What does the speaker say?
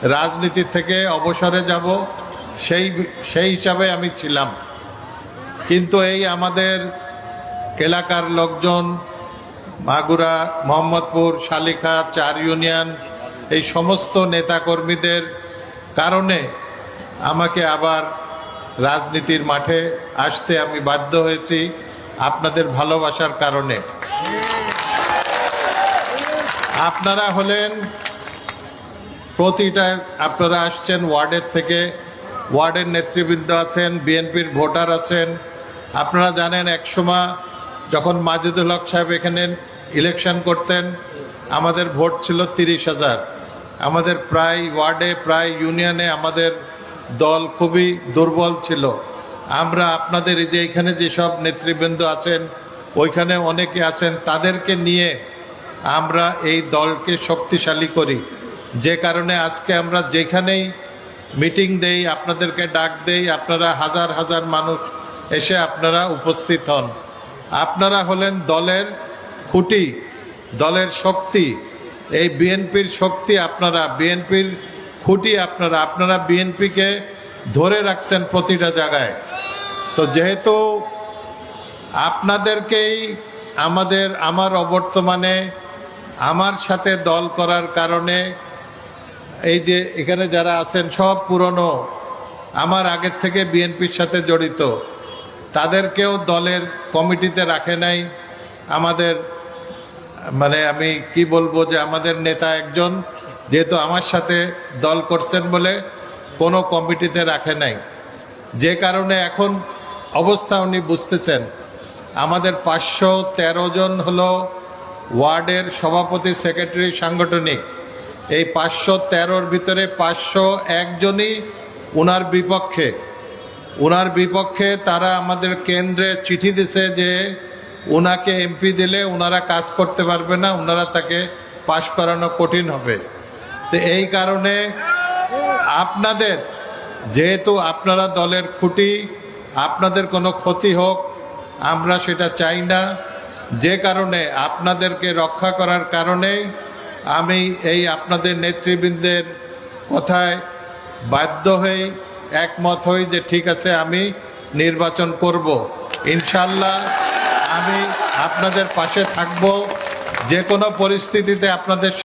রাজনীতি থেকে অবসরে যাব সেই হিসাবে আমি ছিলাম। কিন্তু এই আমাদের এলাকার লোকজন, মাগুরা, মোহাম্মদপুর, শালিখা, 4 ইউনিয়ন, এই সমস্ত নেতাকর্মীদের কারণে আমাকে আবার রাজনীতির মাঠে আসতে আমি বাধ্য হয়েছি, আপনাদের ভালোবাসার কারণে। আপনারা হলেন প্রতিটা, আপনারা আসছেন ওয়ার্ডের থেকে, ওয়ার্ডের নেতৃবৃন্দ আছেন, বিএনপির ভোটার আছেন। আপনারা জানেন একসময় যখন মাজেদুল হক সাহেব এখানে ইলেকশন করতেন, আমাদের ভোট ছিল 30,000। আমাদের প্রায় ওয়ার্ডে, প্রায় ইউনিয়নে আমাদের দল খুবই দুর্বল ছিল। আমরা আপনাদের এই যে এখানে যেসব নেতৃবৃন্দ আছেন, ওইখানে অনেকে আছেন, তাদেরকে নিয়ে আমরা এই দলকে শক্তিশালী করি। যে কারণে আজকে আমরা যেখানেই মিটিং দেই, আপনাদেরকে ডাক দেই, আপনারা হাজার হাজার মানুষ এসে আপনারা উপস্থিত হন। আপনারা হলেন দলের খুঁটি, দলের শক্তি। এই বিএনপির শক্তি আপনারা, বিএনপির খুঁটি আপনারা। আপনারা বিএনপিকে ধরে রাখছেন প্রতিটা জায়গায়। তো যেহেতু আপনাদেরকেই আমার অবর্তমানে আমার সাথে দল করার কারণে, এই যে এখানে যারা আছেন সব পুরনো, আমার আগের থেকে বিএনপির সাথে জড়িত, তাদেরকেও দলের কমিটিতে রাখে নাই। আমাদের মানে আমি কি বলবো, যে আমাদের নেতা একজন যেহেতু আমার সাথে দল করছেন বলে কোনো কমিটিতে রাখে নাই। যে কারণে এখন অবস্থা উনি বুঝতেছেন। আমাদের 513 জন হলো ওয়ার্ডের সভাপতি, সেক্রেটারি, সাংগঠনিক। এই 513-র ভিতরে 501 জনই ওনার বিপক্ষে। তারা আমাদের কেন্দ্রে চিঠি দিছে যে ওনাকে এমপি দিলে ওনারা কাজ করতে পারবে না, ওনারা তাকে পাশ করানো কঠিন হবে। তো এই কারণে আপনাদের, যেহেতু আপনারা দলের খুঁটি, আপনাদের কোনো ক্ষতি হোক আমরা সেটা চাই না। যে কারণে আপনাদেরকে রক্ষা করার কারণেই আমি এই আপনাদের নেতৃবৃন্দের কথায় বাধ্য হই, একমত হই যে ঠিক আছে আমি নির্বাচন করব। ইনশাল্লাহ আমি আপনাদের পাশে থাকব, যে কোনো পরিস্থিতিতে আপনাদের